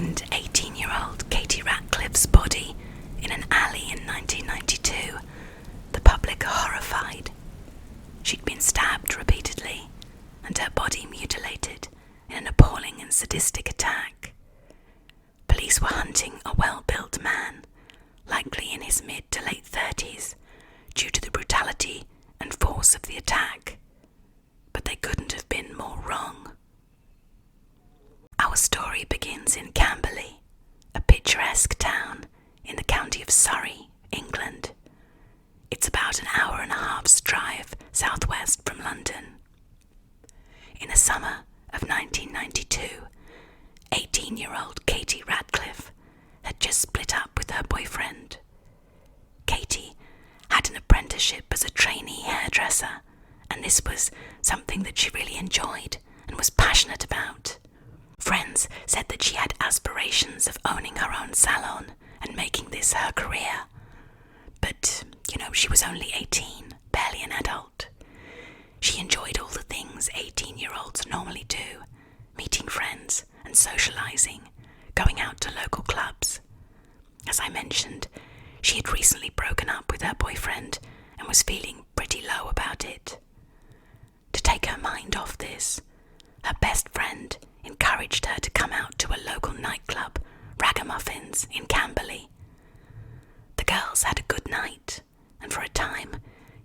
find 18-year-old Katie Rackliff's body in an alley in 1992, the public are horrified. She'd been stabbed repeatedly and her body mutilated in an appalling and sadistic attack. Police were hunting a well-built man, likely in his mid to late 30s, due to the brutality and force of the attack, but they couldn't have been more wrong. Our story begins in Camberley, a picturesque town in the county of Surrey, England. It's about an hour and a half's drive southwest from London. In the summer of 1992, 18-year-old Katie Rackliff had just split up with her boyfriend. Katie had an apprenticeship as a trainee hairdresser, and this was something that she really enjoyed and was passionate about. Friends said that she had aspirations of owning her own salon and making this her career. But, she was only 18, barely an adult. She enjoyed all the things 18-year-olds normally do, meeting friends and socialising, going out to local clubs. As I mentioned, she had recently broken up with her boyfriend and was feeling pretty low about it. To take her mind off this, her best friend encouraged her to come out to a local nightclub, Ragamuffins, in Camberley. The girls had a good night, and for a time,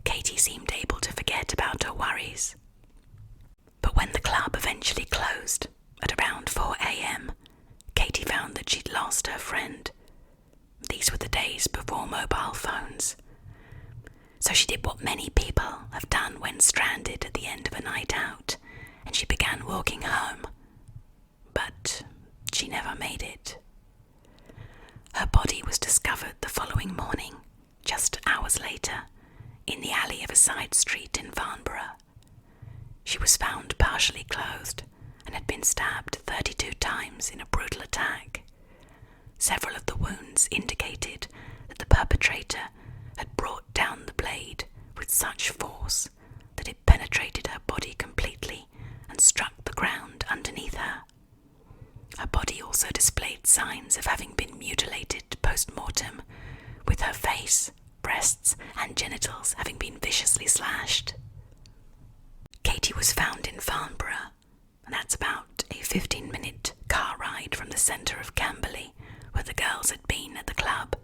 Katie seemed able to forget about her worries. But when the club eventually closed, at around 4 a.m, Katie found that she'd lost her friend. These were the days before mobile phones. So she did what many people have done when stranded at the end of a night out, and she began walking home. But she never made it. Her body was discovered the following morning, just hours later, in the alley of a side street in Farnborough. She was found partially clothed and had been stabbed 32 times in a brutal attack. Several of the wounds indicated that the perpetrator had brought down the blade with such force that it penetrated her body completely and struck the ground underneath her. Her body also displayed signs of having been mutilated post-mortem, with her face, breasts, and genitals having been viciously slashed. Katie was found in Farnborough, and that's about a 15-minute car ride from the centre of Camberley, where the girls had been at the club.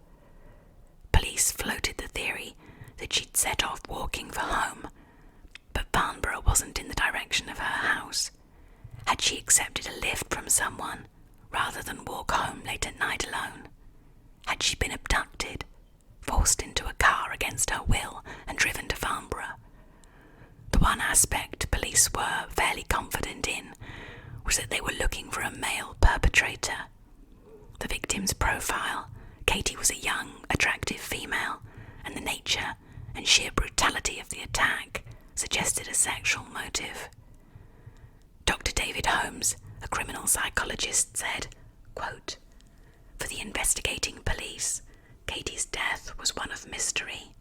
Police floated the theory that she'd set off walking for home, but Farnborough wasn't in the direction of her house. Had she accepted a lift from someone, rather than walk home late at night alone? Had she been abducted, forced into a car against her will, and driven to Farnborough? The one aspect police were fairly confident in was that they were looking for a male perpetrator. The victim's profile, Katie was a young, attractive female, and the nature and sheer brutality of the attack suggested a sexual motive. Dr. David Holmes, a criminal psychologist, said, quote, "For the investigating police, Katie's death was one of mystery.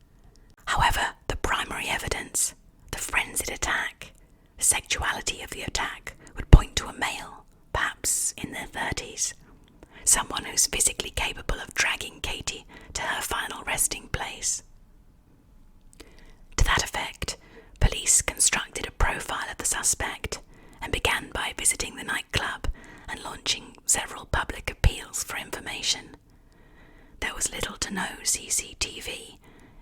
However, the primary evidence, the frenzied attack, the sexuality of the attack would point to a male, perhaps in their 30s, someone who's physically capable of dragging Katie to her final resting place." To that effect, police constructed a profile of the suspect and began by visiting the nightclub and launching several public appeals for information. There was little to no CCTV,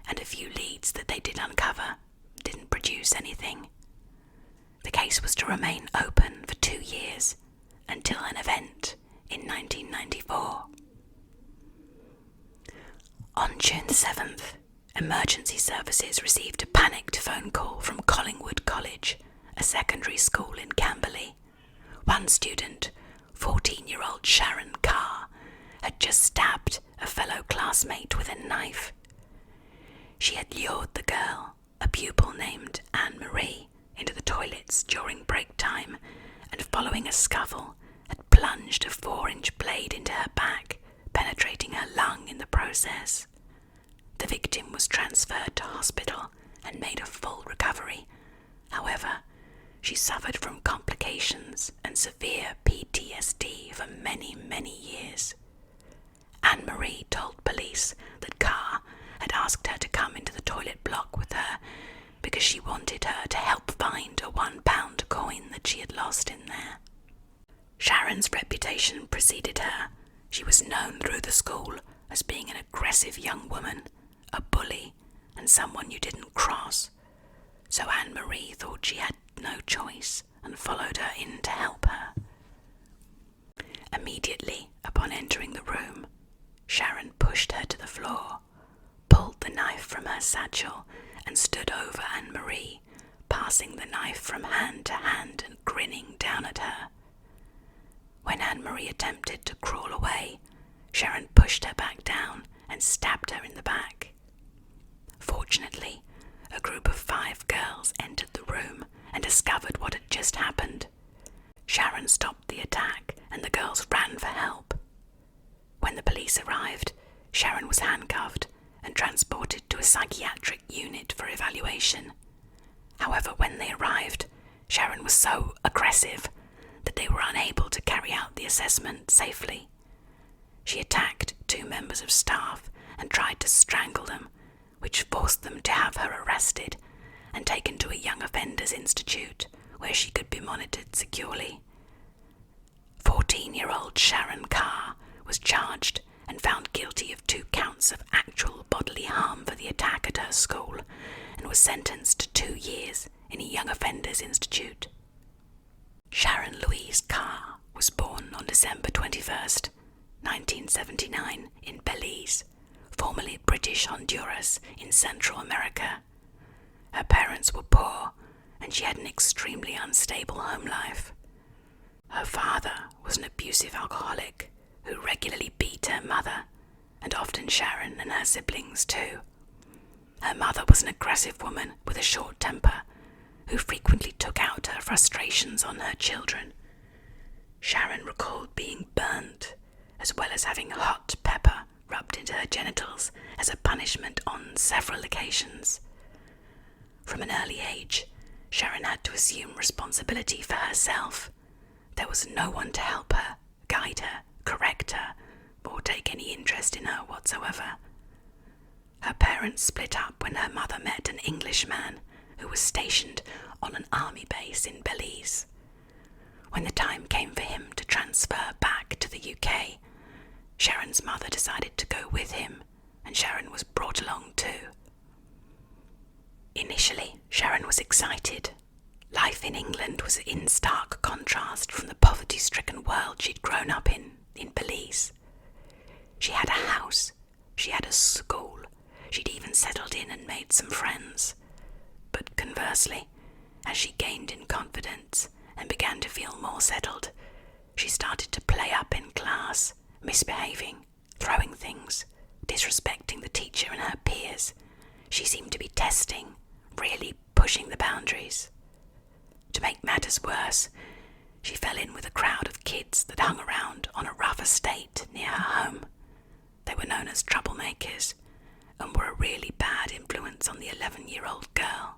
and a few leads that they did uncover didn't produce anything. The case was to remain open for 2 years, until an event in 1994. On June 7th, emergency services received a panicked phone call from Collingwood College, a secondary school in Camberley. One student, 14-year-old Sharon Carr, had just stabbed a fellow classmate with a knife. She had lured the girl, a pupil named Anne-Marie, into the toilets during break time, and following a scuffle, had plunged a 4-inch blade into her back, penetrating her lung in the process. The victim was transferred to hospital and made a full recovery. However, she suffered from complications and severe PTSD for many, many years. Anne-Marie told police that Carr had asked her to come into the toilet block with her because she wanted her to help find a £1 coin that she had lost in there. Sharon's reputation preceded her. She was known through the school as being an aggressive young woman, a bully, and someone you didn't cross. So Anne-Marie thought she had no choice and followed her in to help her. Immediately upon entering the room, Sharon pushed her to the floor, pulled the knife from her satchel, and stood over Anne-Marie, passing the knife from hand to hand and grinning down at her. When Anne-Marie attempted to crawl away, Sharon pushed her back down and stabbed her in the back. Fortunately, a group of 5 girls entered the room and discovered what had just happened. Sharon stopped the attack and the girls ran for help. When the police arrived, Sharon was handcuffed and transported to a psychiatric unit for evaluation. However, when they arrived, Sharon was so aggressive that they were unable to carry out the assessment safely. She attacked 2 members of staff and tried to strangle them, which forced them to have her arrested and taken to a young offenders institute where she could be monitored securely. 14-year-old Sharon Carr was charged and found guilty of 2 counts of actual bodily harm for the attack at her school and was sentenced to 2 years in a young offenders institute. Sharon Louise Carr was born on December 21st, 1979 in Belize, formerly British Honduras in Central America. Her parents were poor and she had an extremely unstable home life. Her father was an abusive alcoholic who regularly beat her mother, and often Sharon and her siblings too. Her mother was an aggressive woman with a short temper who frequently took out her frustrations on her children. Sharon recalled being burnt, as well as having hot pepper rubbed into her genitals as a punishment on several occasions. From an early age, Sharon had to assume responsibility for herself. There was no one to help her, guide her, correct her, or take any interest in her whatsoever. Her parents split up when her mother met an Englishman who was stationed on an army base in Belize. When the time came for him to transfer back to the UK, Sharon's mother decided to go with him, and Sharon was brought along too. Initially, Sharon was excited. Life in England was in stark contrast from the poverty-stricken world she'd grown up in Belize. She had a house, she had a school, she'd even settled in and made some friends. But conversely, as she gained in confidence and began to feel more settled, she started to play up in class, misbehaving, throwing things, disrespecting the teacher and her peers. She seemed to be testing, really pushing the boundaries. To make matters worse, she fell in with a crowd of kids that hung around on a rough estate near her home. They were known as troublemakers and were a really bad influence on the 11-year-old girl.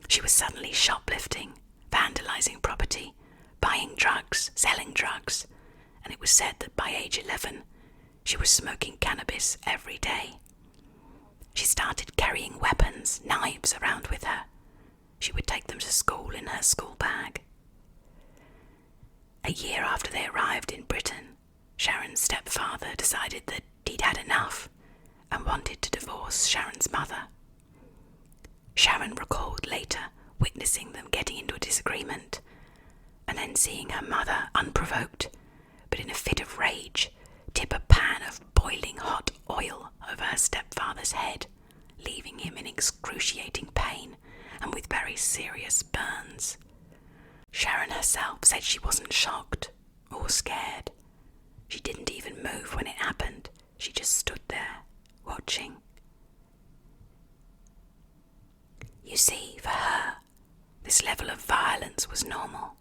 She was suddenly shoplifting, vandalizing property, buying drugs, selling drugs, and it was said that by age 11, she was smoking cannabis every day. She started carrying weapons, knives around with her. She would take them to school in her school bag. A year after they arrived in Britain, Sharon's stepfather decided that he'd had enough and wanted to divorce Sharon's mother. Sharon recalled later witnessing them getting into a disagreement and then seeing her mother, unprovoked, but in a fit of rage, tip a pan of boiling hot oil over her stepfather's head, leaving him in excruciating pain and with very serious burns. Sharon herself said she wasn't shocked or scared. She didn't even move when it happened. She just stood there, watching. You see, for her, this level of violence was normal.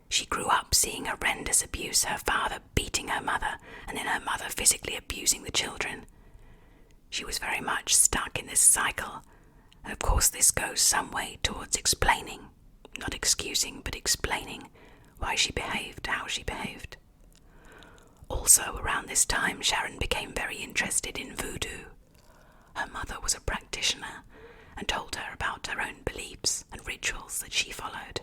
She grew up seeing horrendous abuse, her father beating her mother, and then her mother physically abusing the children. She was very much stuck in this cycle, and of course this goes some way towards explaining, not excusing, excusing but explaining why she behaved how she behaved. Also, around this time, Sharon became very interested in voodoo. Her mother was a practitioner and told her about her own beliefs and rituals that she followed.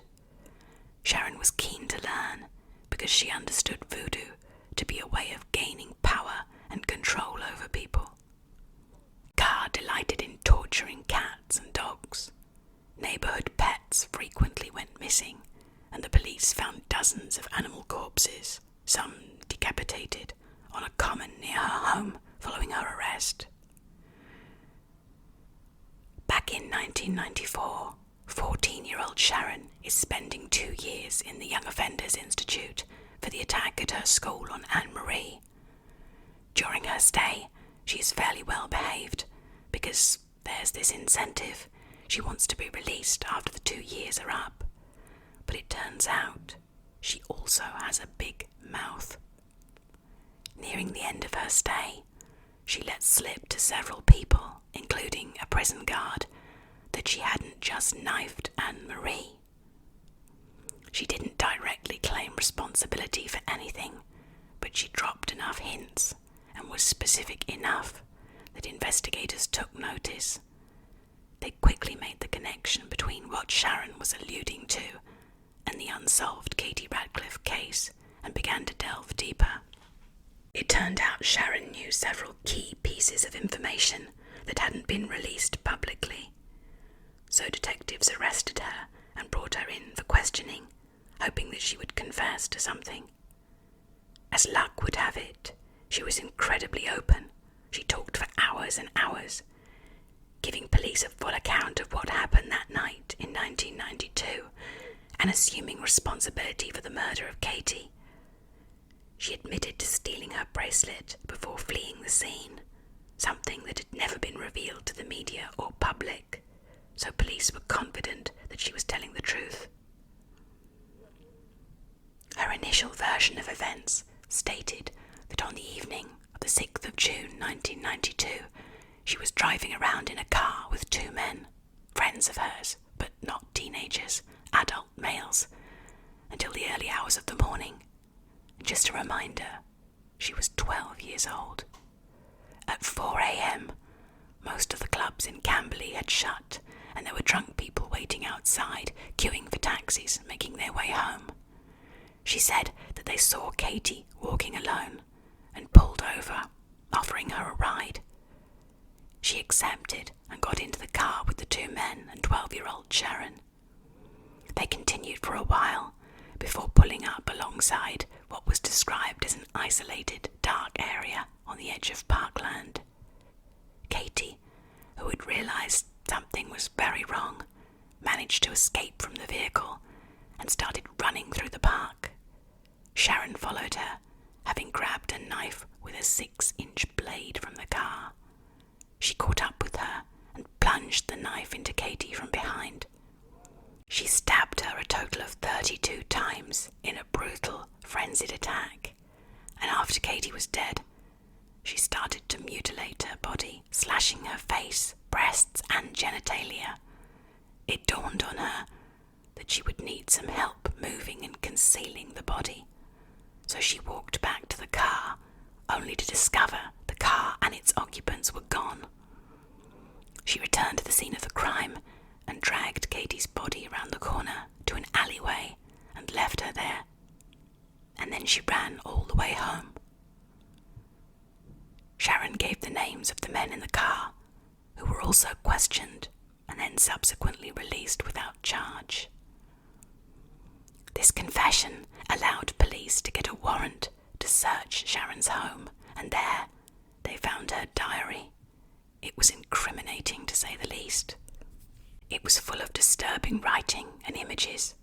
Sharon was keen to learn because she understood voodoo to be a way of gaining power and control over people. Carr delighted in torturing cats and dogs. Neighbourhood pets frequently went missing, and the police found dozens of animal corpses, some decapitated, on a common near her home following her arrest. Back in 1994, 14-year-old Sharon is spending 2 years in the Young Offenders Institute for the attack at her school on Anne-Marie. During her stay, she is fairly well behaved because there's this incentive. She wants to be released after the 2 years are up. But it turns out she also has a big mouth. Nearing the end of her stay, she let slip to several people, including a prison guard, that she hadn't just knifed Anne-Marie. She didn't directly claim responsibility for anything, but she dropped enough hints and was specific enough that investigators took notice. They quickly made the connection between what Sharon was alluding to and the unsolved Katie Rackliff case and began to delve deeper. It turned out Sharon knew several key pieces of information that hadn't been released publicly. So detectives arrested her and brought her in for questioning, hoping that she would confess to something. As luck would have it, she was incredibly open. She talked for hours and hours, giving police a full account of what happened that night in 1992 and assuming responsibility for the murder of Katie. She admitted to stealing her bracelet before fleeing the scene, something that had never been revealed to the media or public, so police were confident that she was telling the truth. Her initial version of events stated that on the evening of the 6th of June 1992, she was driving around in a car with 2 men, friends of hers, but not teenagers, adult males, until the early hours of the morning. Just a reminder, she was 12 years old. At 4 a.m, most of the clubs in Camberley had shut, and there were drunk people waiting outside, queuing for taxis, making their way home. She said that they saw Katie walking alone and pulled over, offering her a ride. She accepted and got into the car with the 2 men and 12-year-old Sharon. They continued for a while before pulling up alongside what was described as an isolated, dark area on the edge of parkland. Katie, who had realised something was very wrong, managed to escape from the vehicle and started running through the park. Sharon followed her, having grabbed a knife with a 6-inch blade from the car. She caught up with her and plunged the knife into Katie from behind. She stabbed her a total of 32 times in a brutal, frenzied attack, and after Katie was dead, she started to mutilate her body, slashing her face, breasts, and genitalia. It dawned on her that she would need some help moving and concealing the body, so she walked back to the car, only to discover the car and its occupants were gone. She returned to the scene of the crime and dragged Katie's body around the corner to an alleyway and left her there. And then she ran all the way home. Sharon gave the names of the men in the car, who were also questioned and then subsequently released without charge. This confession allowed police to get a warrant to search Sharon's home, and there they found her diary. It was incriminating, to say the least. It was full of disturbing writing and images,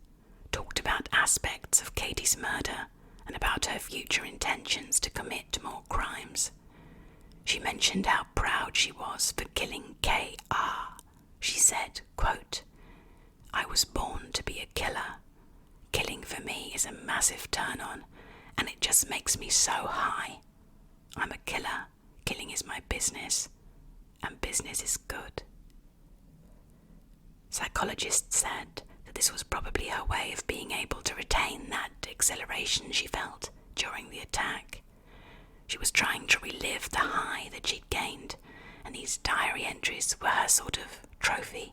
talked about aspects of Katie's murder and about her future intentions to commit more crimes. She mentioned how proud she was for killing K.R. She said, quote, "I was born to be a killer. Killing for me is a massive turn-on, and it just makes me so high. I'm a killer. Killing is my business, and business is good." Psychologists said that this was probably her way way of being able to retain that exhilaration she felt during the attack. She was trying to relive the high that she'd gained, and these diary entries were her sort of trophy.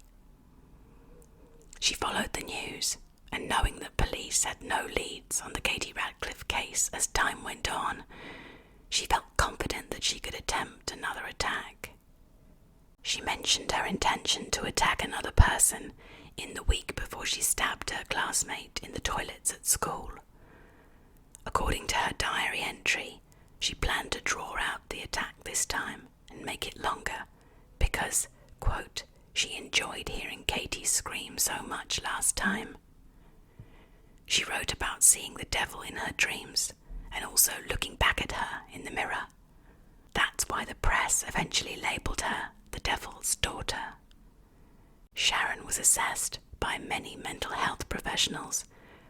She followed the news, and knowing that police had no leads on the Katie Rackliff case as time went on, she felt confident that she could attempt another attack. She mentioned her intention to attack another person in the week before she stabbed her classmate in the toilets at school. According to her diary entry, she planned to draw out the attack this time and make it longer because, quote, she enjoyed hearing Katie scream so much last time. She wrote about seeing the devil in her dreams and also looking back at her in the mirror. That's why the press eventually labelled her the devil's daughter. Sharon was assessed by many mental health professionals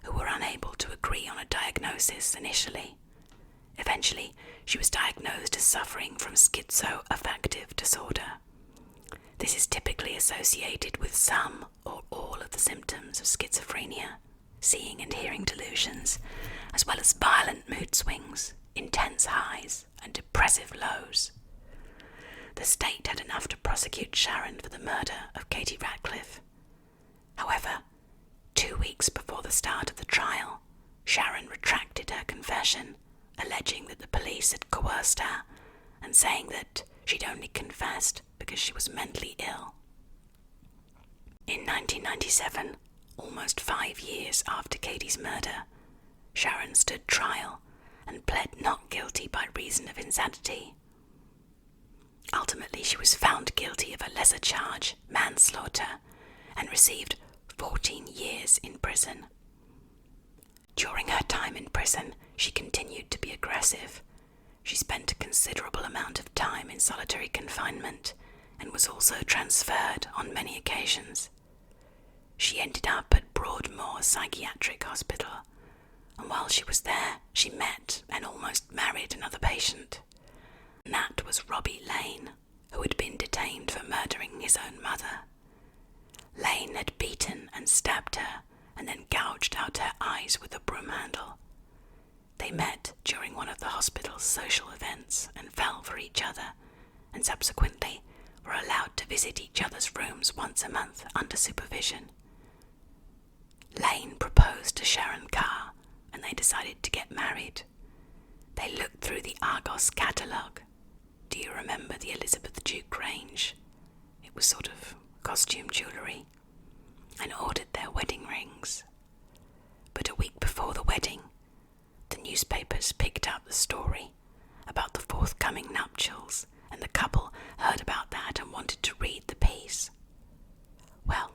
who were unable to agree on a diagnosis initially. Eventually, she was diagnosed as suffering from schizoaffective disorder. This is typically associated with some or all of the symptoms of schizophrenia, seeing and hearing delusions, as well as violent mood swings, intense highs, and depressive lows. The state had enough to prosecute Sharon for the murder of Katie Rackliff. However, 2 weeks before the start of the trial, Sharon retracted her confession, alleging that the police had coerced her and saying that she'd only confessed because she was mentally ill. In 1997, almost 5 years after Katie's murder, Sharon stood trial and pled not guilty by reason of insanity. Ultimately, she was found guilty of a lesser charge, manslaughter, and received 14 years in prison. During her time in prison, she continued to be aggressive. She spent a considerable amount of time in solitary confinement and was also transferred on many occasions. She ended up at Broadmoor Psychiatric Hospital, and while she was there, she met and almost married another patient. And that was Robbie Lane, who had been detained for murdering his own mother. Lane had beaten and stabbed her and then gouged out her eyes with a broom handle. They met during one of the hospital's social events and fell for each other, and subsequently were allowed to visit each other's rooms once a month under supervision. Lane proposed to Sharon Carr, and they decided to get married. They looked through the Argos catalogue. Do you remember the Elizabeth Duke range? It was sort of costume jewellery, and ordered their wedding rings. But a week before the wedding, the newspapers picked up the story about the forthcoming nuptials, and the couple heard about that and wanted to read the piece. Well,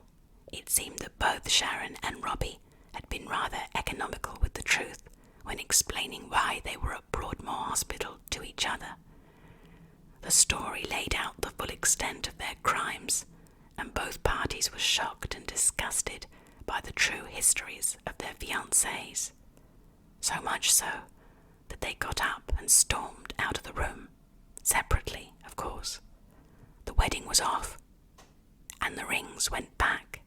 it seemed that both Sharon and Robbie had been rather economical with the truth when explaining why they were at Broadmoor Hospital to each other. The story laid out the full extent of their crimes, and both parties were shocked and disgusted by the true histories of their fiancés. So much so that they got up and stormed out of the room, separately, of course. The wedding was off, and the rings went back.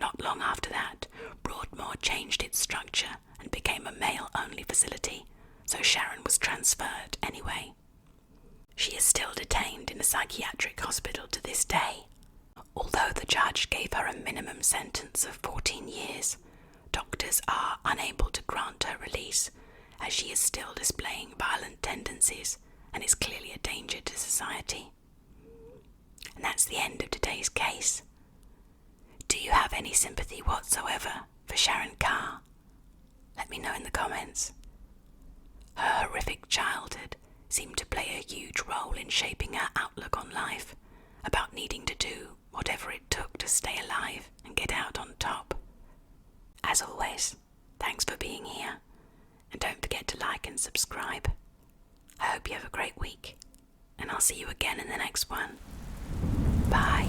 Not long after that, Broadmoor changed its structure and became a male-only facility, so Sharon was transferred anyway. She is still detained in a psychiatric hospital to this day. Although the judge gave her a minimum sentence of 14 years, doctors are unable to grant her release, as she is still displaying violent tendencies and is clearly a danger to society. And that's the end of today's case. Do you have any sympathy whatsoever for Sharon Carr? Let me know in the comments. Her horrific childhood seemed to play a huge role in shaping her outlook on life, about needing to do whatever it took to stay alive and get out on top. As always, thanks for being here, and don't forget to like and subscribe. I hope you have a great week, and I'll see you again in the next one. Bye.